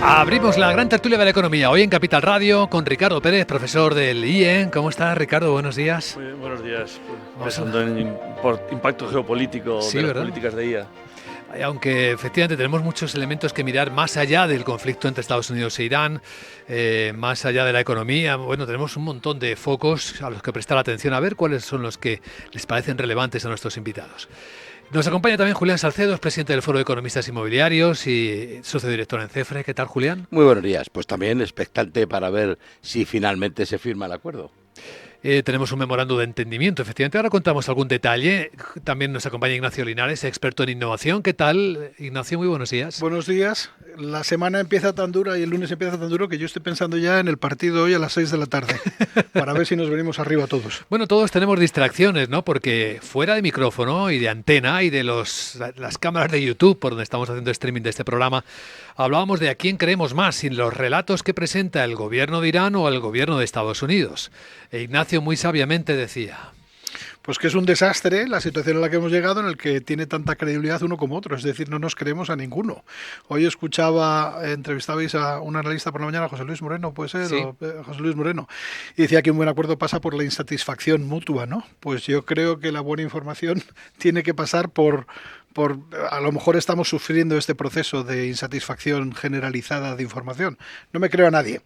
Abrimos la gran tertulia de la economía hoy en Capital Radio con Ricardo Pérez, profesor del IE. ¿Cómo estás, Ricardo? Buenos días. Muy bien, buenos días. Pensando en impacto geopolítico Sí, de las ¿verdad? políticas de IA. Aunque efectivamente tenemos muchos elementos que mirar más allá del conflicto entre Estados Unidos e Irán, más allá de la economía. Bueno, tenemos un montón de focos a los que prestar atención, a ver cuáles son los que les parecen relevantes a nuestros invitados. Nos acompaña también Julián Salcedo, es presidente del Foro de Economistas Inmobiliarios y socio director en CEFRE. ¿Qué tal, Julián? Muy buenos días. Pues también expectante para ver si finalmente se firma el acuerdo. Tenemos un memorando de entendimiento, efectivamente. Ahora contamos algún detalle. También nos acompaña Ignacio Linares, experto en innovación. ¿Qué tal, Ignacio? Muy buenos días. Buenos días. La semana empieza tan dura y el lunes empieza tan duro que yo estoy pensando ya en el partido hoy a las 6 de la tarde, para ver si nos venimos arriba todos. Bueno, todos tenemos distracciones, ¿no? Porque fuera de micrófono y de antena y de las cámaras de YouTube, por donde estamos haciendo streaming de este programa, hablábamos de a quién creemos más, si los relatos que presenta el gobierno de Irán o el gobierno de Estados Unidos. E Ignacio muy sabiamente decía: pues que es un desastre la situación en la que hemos llegado, en el que tiene tanta credibilidad uno como otro, es decir, no nos creemos a ninguno. Hoy entrevistabais a un analista por la mañana, José Luis Moreno, ¿puede ser? Sí. José Luis Moreno, y decía que un buen acuerdo pasa por la insatisfacción mutua, ¿no? Pues yo creo que la buena información tiene que pasar por a lo mejor estamos sufriendo este proceso de insatisfacción generalizada de información. No me creo a nadie.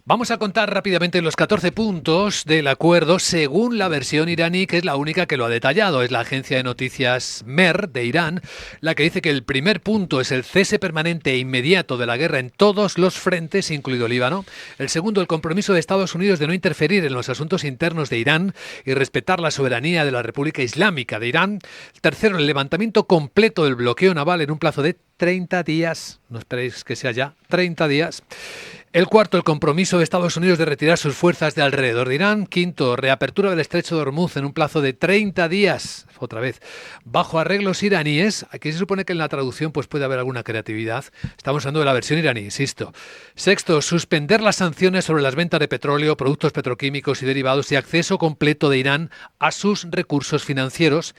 Vamos a contar rápidamente los 14 puntos del acuerdo según la versión iraní, que es la única que lo ha detallado. Es la agencia de noticias MER de Irán la que dice que el primer punto es el cese permanente e inmediato de la guerra en todos los frentes, incluido Líbano. El segundo, el compromiso de Estados Unidos de no interferir en los asuntos internos de Irán y respetar la soberanía de la República Islámica de Irán. El tercero, el levantamiento completo del bloqueo naval en un plazo de 30 días. No esperéis que sea ya 30 días. El cuarto, el compromiso de Estados Unidos de retirar sus fuerzas de alrededor de Irán. Quinto, reapertura del estrecho de Hormuz en un plazo de 30 días, otra vez, bajo arreglos iraníes. Aquí se supone que en la traducción pues puede haber alguna creatividad. Estamos hablando de la versión iraní, insisto. Sexto, suspender las sanciones sobre las ventas de petróleo, productos petroquímicos y derivados y acceso completo de Irán a sus recursos financieros.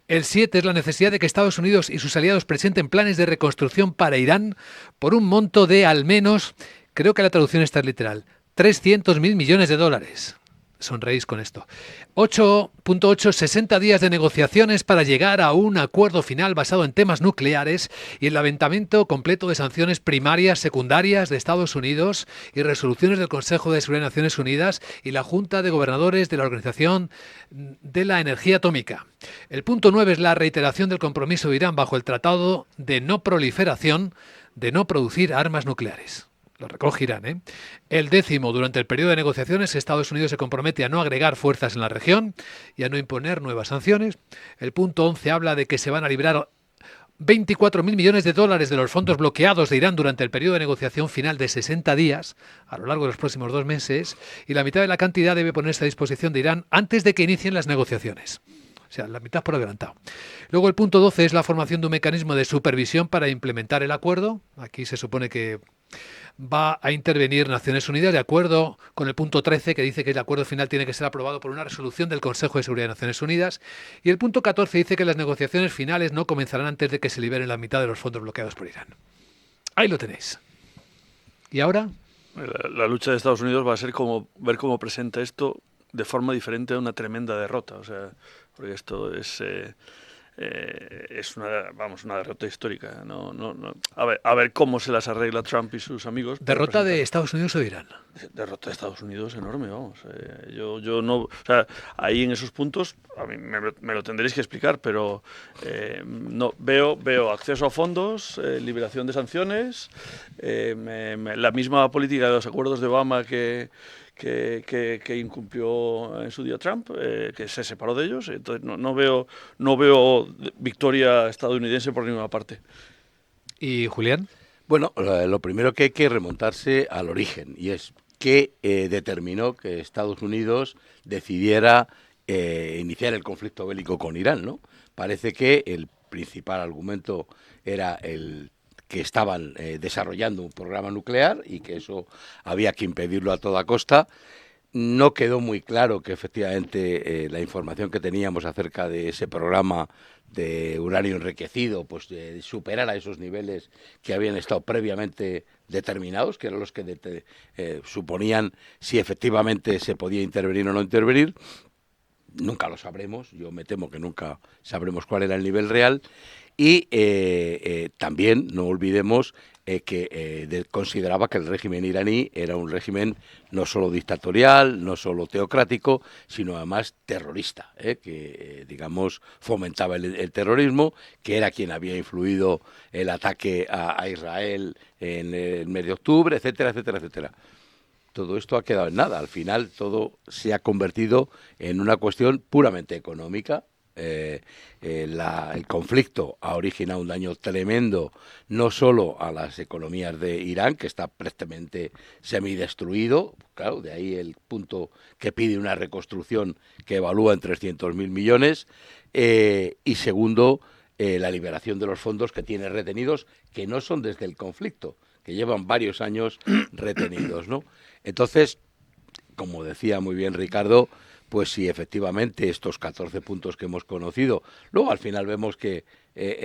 El 7 es la necesidad de que Estados Unidos y sus aliados presenten planes de reconstrucción para Irán por un monto de al menos, creo que la traducción está literal, 300.000 millones de dólares. Sonreís con esto. 8.8, 60 días de negociaciones para llegar a un acuerdo final basado en temas nucleares y el levantamiento completo de sanciones primarias, secundarias de Estados Unidos y resoluciones del Consejo de Seguridad de Naciones Unidas y la Junta de Gobernadores de la Organización de la Energía Atómica. El punto 9 es la reiteración del compromiso de Irán bajo el Tratado de No Proliferación de no producir armas nucleares. Lo recoge Irán, ¿eh? El 10, durante el periodo de negociaciones, Estados Unidos se compromete a no agregar fuerzas en la región y a no imponer nuevas sanciones. El punto 11 habla de que se van a librar 24.000 millones de dólares de los fondos bloqueados de Irán durante el periodo de negociación final de 60 días, a lo largo de los próximos 2 meses, y la mitad de la cantidad debe ponerse a disposición de Irán antes de que inicien las negociaciones. O sea, la mitad por adelantado. Luego el punto 12 es la formación de un mecanismo de supervisión para implementar el acuerdo. Aquí se supone que va a intervenir Naciones Unidas de acuerdo con el punto 13, que dice que el acuerdo final tiene que ser aprobado por una resolución del Consejo de Seguridad de Naciones Unidas. Y el punto 14 dice que las negociaciones finales no comenzarán antes de que se liberen la mitad de los fondos bloqueados por Irán. Ahí lo tenéis. ¿Y ahora? La lucha de Estados Unidos va a ser ver cómo presenta esto de forma diferente a una tremenda derrota. O sea, porque esto es una derrota histórica. No. A ver cómo se las arregla Trump y sus amigos. ¿Derrota de Estados Unidos o de Irán? Derrota de Estados Unidos enorme, vamos. Yo no, o sea, ahí en esos puntos a mí me lo tendréis que explicar, pero no veo acceso a fondos, liberación de sanciones, la misma política de los acuerdos de Obama que incumplió en su día Trump, que se separó de ellos. Entonces no veo victoria estadounidense por ninguna parte. ¿Y Julián? Bueno, lo primero que hay que remontarse al origen, y es que determinó que Estados Unidos decidiera iniciar el conflicto bélico con Irán, ¿no? Parece que el principal argumento era el que estaban desarrollando un programa nuclear y que eso había que impedirlo a toda costa. No quedó muy claro que efectivamente la información que teníamos acerca de ese programa de uranio enriquecido pues superara esos niveles que habían estado previamente determinados, que eran los que suponían si efectivamente se podía intervenir o no intervenir. Nunca lo sabremos, yo me temo que nunca sabremos cuál era el nivel real. Y también no olvidemos que consideraba que el régimen iraní era un régimen no solo dictatorial, no solo teocrático, sino además terrorista, que digamos fomentaba el terrorismo, que era quien había influido el ataque a Israel en el mes de octubre, etcétera, etcétera, etcétera. Todo esto ha quedado en nada. Al final todo se ha convertido en una cuestión puramente económica. El conflicto ha originado un daño tremendo no solo a las economías de Irán, que está prácticamente semidestruido, claro, de ahí el punto que pide una reconstrucción que evalúa en 300.000 millones, y segundo, la liberación de los fondos que tiene retenidos, que no son desde el conflicto, que llevan varios años retenidos, ¿no? Entonces, como decía muy bien Ricardo, pues si efectivamente estos 14 puntos que hemos conocido, luego al final vemos que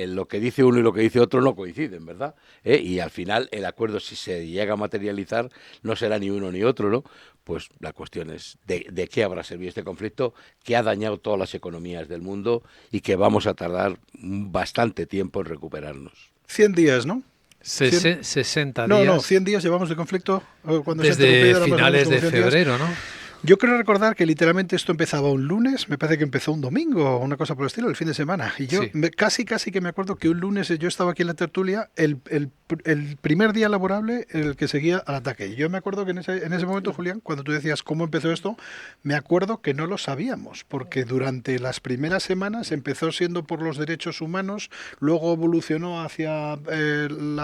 lo que dice uno y lo que dice otro no coinciden, ¿verdad? Y al final el acuerdo, si se llega a materializar, no será ni uno ni otro, ¿no? Pues la cuestión es de qué habrá servido este conflicto, que ha dañado todas las economías del mundo y que vamos a tardar bastante tiempo en recuperarnos. 100 días, ¿no? 60 días. No, 100 días llevamos de conflicto. Cuando desde finales de febrero, ¿no? Yo creo recordar que literalmente esto empezaba un lunes, me parece que empezó un domingo o una cosa por el estilo, el fin de semana. Y yo casi que me acuerdo que un lunes yo estaba aquí en la tertulia, el primer día laborable, el que seguía al ataque. Y yo me acuerdo que en ese momento, Julián, cuando tú decías cómo empezó esto, me acuerdo que no lo sabíamos, porque durante las primeras semanas empezó siendo por los derechos humanos, luego evolucionó hacia el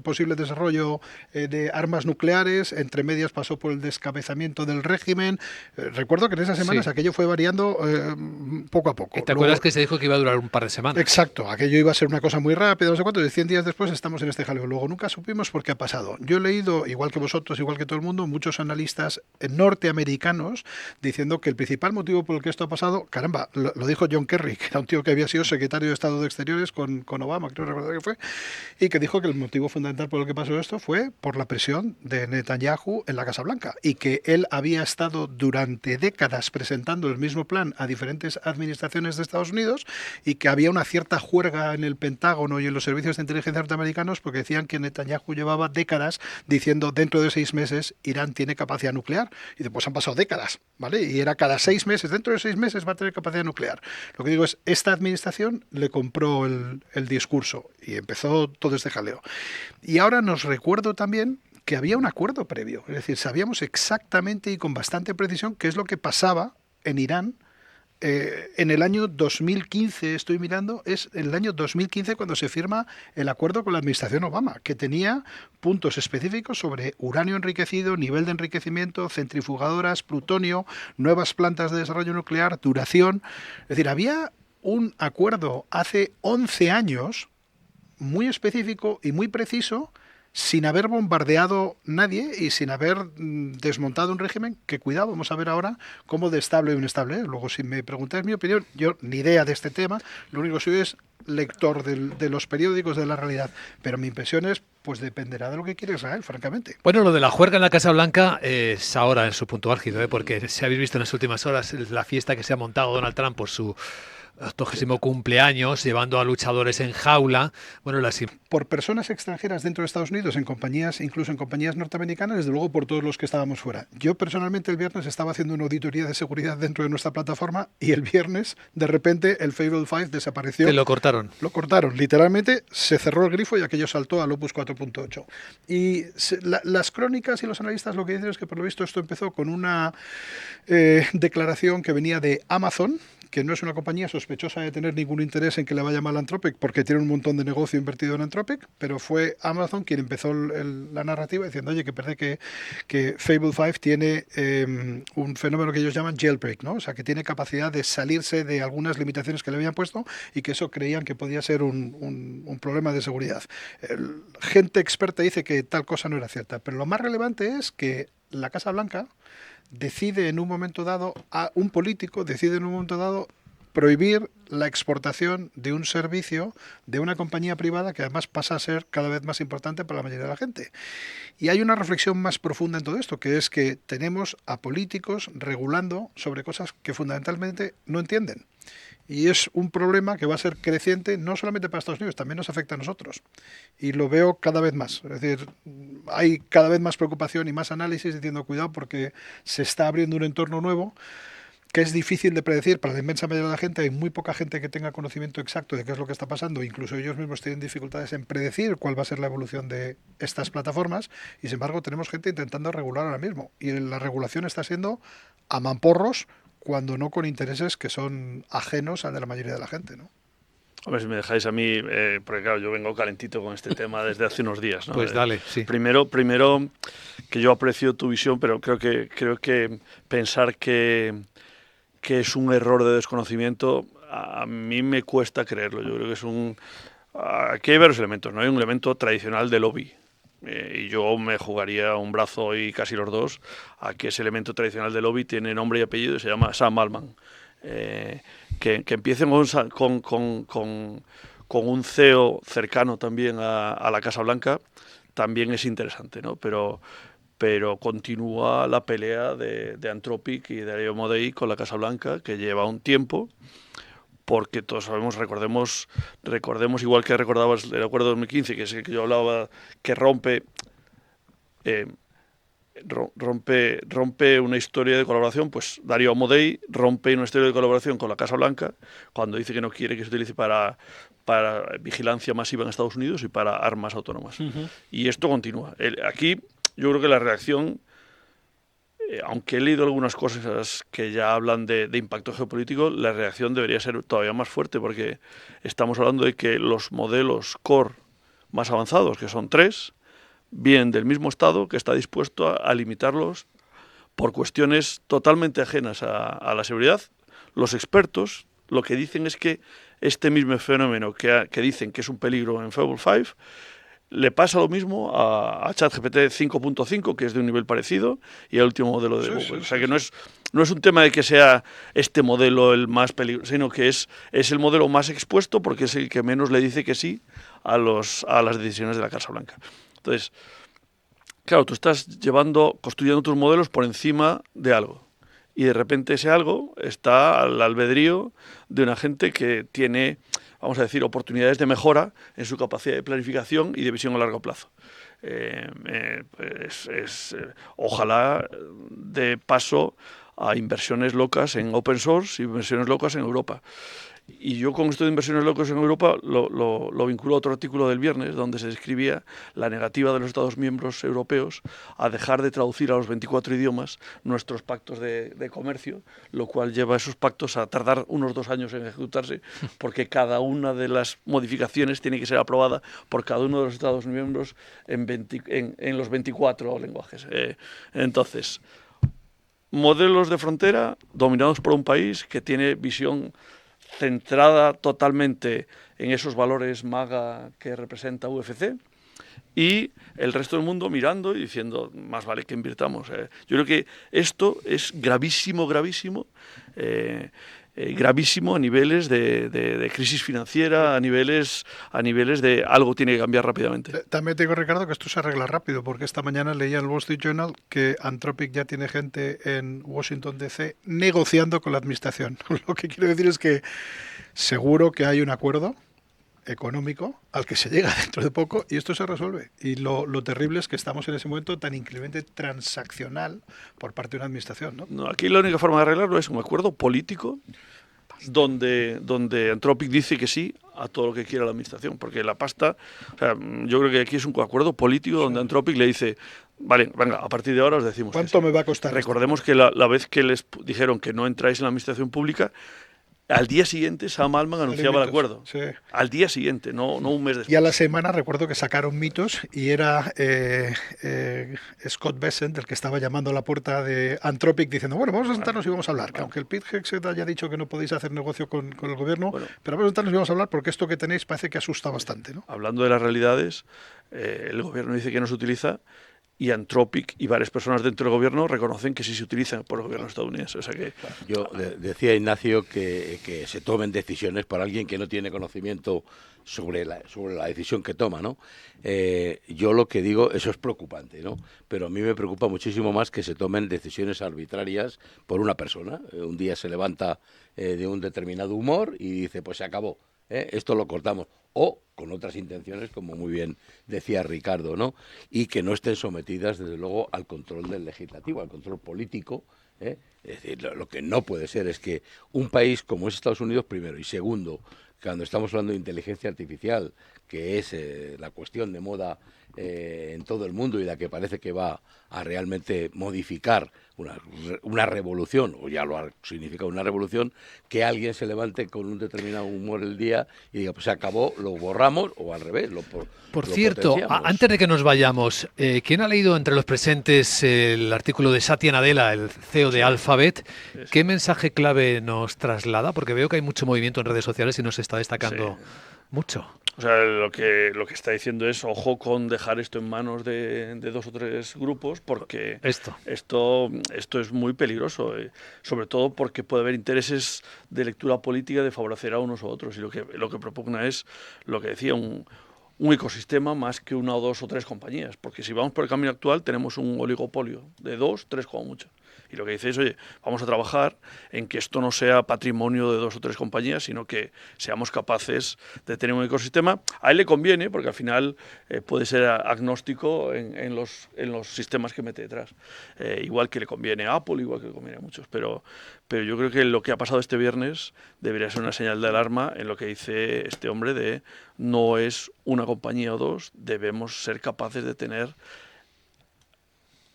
posible desarrollo de armas nucleares, entre medias pasó por el descabezamiento del régimen. Recuerdo que en esas semanas aquello fue variando poco a poco. ¿Te acuerdas que se dijo que iba a durar un par de semanas? Exacto, aquello iba a ser una cosa muy rápida, no sé cuánto, y 100 días después estamos en este jaleo. Luego nunca supimos por qué ha pasado. Yo he leído, igual que vosotros, igual que todo el mundo, muchos analistas norteamericanos diciendo que el principal motivo por el que esto ha pasado, caramba, lo dijo John Kerry, que era un tío que había sido secretario de Estado de Exteriores con Obama, creo recordar que fue, y que dijo que el motivo fundamental por el que pasó esto fue por la presión de Netanyahu en la Casa Blanca, y que él había estado durante décadas presentando el mismo plan a diferentes administraciones de Estados Unidos y que había una cierta juerga en el Pentágono y en los servicios de inteligencia norteamericanos porque decían que Netanyahu llevaba décadas diciendo dentro de 6 meses Irán tiene capacidad nuclear. Y después han pasado décadas, ¿vale? Y era cada 6 meses, dentro de 6 meses va a tener capacidad nuclear. Lo que digo es, esta administración le compró el discurso y empezó todo este jaleo. Y ahora nos recuerdo también que había un acuerdo previo, es decir, sabíamos exactamente y con bastante precisión qué es lo que pasaba en Irán en el año 2015, estoy mirando, es en el año 2015 cuando se firma el acuerdo con la administración Obama, que tenía puntos específicos sobre uranio enriquecido, nivel de enriquecimiento, centrifugadoras, plutonio, nuevas plantas de desarrollo nuclear, duración. Es decir, había un acuerdo hace 11 años muy específico y muy preciso, sin haber bombardeado nadie y sin haber desmontado un régimen que, cuidado, vamos a ver ahora cómo de estable o inestable es. Luego, si me preguntáis mi opinión, yo ni idea de este tema, lo único que soy es lector de los periódicos de la realidad, pero mi impresión es, pues dependerá de lo que quiere Israel, francamente. Bueno, lo de la juerga en la Casa Blanca es ahora en su punto álgido, porque si habéis visto en las últimas horas la fiesta que se ha montado Donald Trump por su 80º cumpleaños, llevando a luchadores en jaula. Bueno, por personas extranjeras dentro de Estados Unidos, en compañías, incluso en compañías norteamericanas, desde luego por todos los que estábamos fuera. Yo personalmente el viernes estaba haciendo una auditoría de seguridad dentro de nuestra plataforma y el viernes, de repente, el Fable 5 desapareció. ¿Te lo cortaron? Lo cortaron, literalmente se cerró el grifo y aquello saltó al Opus 4.8. Y las crónicas y los analistas lo que dicen es que por lo visto esto empezó con una declaración que venía de Amazon, que no es una compañía sospechosa de tener ningún interés en que le vaya mal a Anthropic, porque tiene un montón de negocio invertido en Anthropic, pero fue Amazon quien empezó la narrativa diciendo, oye, que parece que Fable 5 tiene un fenómeno que ellos llaman jailbreak, ¿no? O sea, que tiene capacidad de salirse de algunas limitaciones que le habían puesto y que eso creían que podía ser un problema de seguridad. Gente experta dice que tal cosa no era cierta, pero lo más relevante es que la Casa Blanca decide en un momento dado, un político decide en un momento dado prohibir la exportación de un servicio de una compañía privada que además pasa a ser cada vez más importante para la mayoría de la gente. Y hay una reflexión más profunda en todo esto, que es que tenemos a políticos regulando sobre cosas que fundamentalmente no entienden. Y es un problema que va a ser creciente no solamente para Estados Unidos, también nos afecta a nosotros. Y lo veo cada vez más. Es decir, hay cada vez más preocupación y más análisis diciendo cuidado porque se está abriendo un entorno nuevo que es difícil de predecir para la inmensa mayoría de la gente. Hay muy poca gente que tenga conocimiento exacto de qué es lo que está pasando. Incluso ellos mismos tienen dificultades en predecir cuál va a ser la evolución de estas plataformas. Y sin embargo tenemos gente intentando regular ahora mismo. Y la regulación está siendo a mamporros, cuando no con intereses que son ajenos al de la mayoría de la gente, ¿no? Hombre, si me dejáis a mí, porque claro, yo vengo calentito con este tema desde hace unos días, ¿no? Pues dale, sí. Primero, que yo aprecio tu visión, pero creo que pensar que es un error de desconocimiento, a mí me cuesta creerlo. Yo creo que es aquí hay varios elementos, ¿no? Hay un elemento tradicional de lobby. Y yo me jugaría un brazo y casi los dos a que ese elemento tradicional de lobby tiene nombre y apellido y se llama Sam Altman. Que empiecen con un CEO cercano también a la Casa Blanca también es interesante, ¿no? Pero continúa la pelea de Anthropic y de Dario Amodei con la Casa Blanca, que lleva un tiempo, porque todos sabemos, recordemos igual que recordabas el acuerdo de 2015, que es el que yo hablaba, que rompe una historia de colaboración. Pues Dario Amodei rompe una historia de colaboración con la Casa Blanca cuando dice que no quiere que se utilice para vigilancia masiva en Estados Unidos y para armas autónomas. Uh-huh. Y esto continúa. Aquí yo creo que la reacción, aunque he leído algunas cosas que ya hablan de impacto geopolítico, la reacción debería ser todavía más fuerte, porque estamos hablando de que los modelos core más avanzados, que son 3, vienen del mismo Estado que está dispuesto a limitarlos por cuestiones totalmente ajenas a la seguridad. Los expertos lo que dicen es que este mismo fenómeno que dicen que es un peligro en Fable 5, le pasa lo mismo a ChatGPT 5.5, que es de un nivel parecido, y al último modelo de Google. O sea que no es un tema de que sea este modelo el más peligroso, sino que es el modelo más expuesto porque es el que menos le dice que sí a las decisiones de la Casa Blanca. Entonces, claro, tú estás construyendo tus modelos por encima de algo. Y de repente ese algo está al albedrío de una gente que tiene, vamos a decir, oportunidades de mejora en su capacidad de planificación y de visión a largo plazo. Ojalá dé paso a inversiones locas en open source y inversiones locas en Europa. Y yo con esto de inversiones locas en Europa lo vinculo a otro artículo del viernes donde se describía la negativa de los Estados miembros europeos a dejar de traducir a los 24 idiomas nuestros pactos de comercio, lo cual lleva a esos pactos a tardar unos 2 años en ejecutarse, porque cada una de las modificaciones tiene que ser aprobada por cada uno de los Estados miembros en los 24 lenguajes. Entonces, modelos de frontera dominados por un país que tiene visión centrada totalmente en esos valores MAGA que representa UFC, y el resto del mundo mirando y diciendo, más vale que invirtamos. Yo creo que esto es gravísimo a niveles de crisis financiera, a niveles de algo tiene que cambiar rápidamente. También te digo, Ricardo, que esto se arregla rápido, porque esta mañana leía en el Wall Street Journal que Anthropic ya tiene gente en Washington DC negociando con la administración. Lo que quiero decir es que seguro que hay un acuerdo económico al que se llega dentro de poco y esto se resuelve. Y lo terrible es que estamos en ese momento tan increíblemente transaccional por parte de una administración, ¿no? No, aquí la única forma de arreglarlo es un acuerdo político donde Anthropic dice que sí a todo lo que quiera la administración, porque la pasta, o sea, yo creo que aquí es un acuerdo político donde Anthropic le dice, vale, venga, a partir de ahora os decimos ¿cuánto me va a costar? Recordemos que la vez que les dijeron que no entráis en la administración pública, al día siguiente Sam Altman anunciaba el acuerdo. Sí. Al día siguiente, no un mes después. Y a la semana recuerdo que sacaron mitos y era Scott Bessent el que estaba llamando a la puerta de Anthropic diciendo, bueno, vamos a sentarnos y vamos a hablar. Que aunque el Pete Hegseth haya dicho que no podéis hacer negocio con el gobierno, pero vamos a sentarnos y vamos a hablar porque esto que tenéis parece que asusta bastante, ¿no? Hablando de las realidades, el gobierno dice que no se utiliza y Anthropic y varias personas dentro del gobierno reconocen que sí se utilizan por el gobierno estadounidense. O sea que... Yo decía, Ignacio, que se tomen decisiones por alguien que no tiene conocimiento sobre la decisión que toma, ¿no? Yo lo que digo, eso es preocupante, ¿no? Pero a mí me preocupa muchísimo más que se tomen decisiones arbitrarias por una persona. Un día se levanta de un determinado humor y dice, pues se acabó, esto lo cortamos. O con otras intenciones, como muy bien decía Ricardo, ¿no? Y que no estén sometidas, desde luego, al control del legislativo, al control político. Es decir, lo que no puede ser es que un país como es Estados Unidos, primero, y segundo, cuando estamos hablando de inteligencia artificial, que es la cuestión de moda en todo el mundo y la que parece que va a realmente modificar una revolución, o ya lo ha significado una revolución, que alguien se levante con un determinado humor el día y diga, pues se acabó, lo borramos, o al revés, Por lo cierto, potenciamos. antes de que nos vayamos, ¿quién ha leído entre los presentes el artículo de Satya Nadella, el CEO de Alphabet? ¿Qué mensaje clave nos traslada? Porque veo que hay mucho movimiento en redes sociales y nos está destacando mucho. O sea, lo que está diciendo es, ojo con dejar esto en manos de 2 o 3 grupos, porque esto es muy peligroso, sobre todo porque puede haber intereses de lectura política de favorecer a unos u otros, y lo que propugna es, lo que decía, un ecosistema más que 1 o 2 o 3 compañías, porque si vamos por el camino actual tenemos un oligopolio de 2, 3 como mucho. Y lo que dice es, oye, vamos a trabajar en que esto no sea patrimonio de 2 o 3 compañías, sino que seamos capaces de tener un ecosistema. A él le conviene, porque al final puede ser agnóstico en los sistemas que mete detrás. Igual que le conviene a Apple, igual que le conviene a muchos. Pero yo creo que lo que ha pasado este viernes debería ser una señal de alarma en lo que dice este hombre de no es una compañía o 2, debemos ser capaces de tener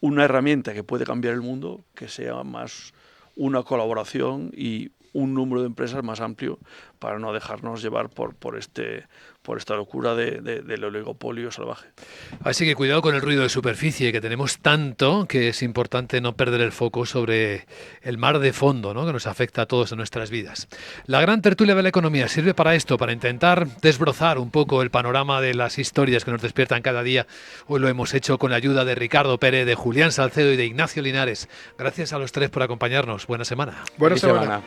una herramienta que puede cambiar el mundo, que sea más una colaboración y un número de empresas más amplio para no dejarnos llevar por esta locura del oligopolio salvaje. Así que cuidado con el ruido de superficie, que tenemos tanto que es importante no perder el foco sobre el mar de fondo, ¿no?, que nos afecta a todos en nuestras vidas. La gran tertulia de la economía sirve para esto, para intentar desbrozar un poco el panorama de las historias que nos despiertan cada día. Hoy lo hemos hecho con la ayuda de Ricardo Pérez, de Julián Salcedo y de Ignacio Linares. Gracias a los 3 por acompañarnos. Buena semana. Buena semana.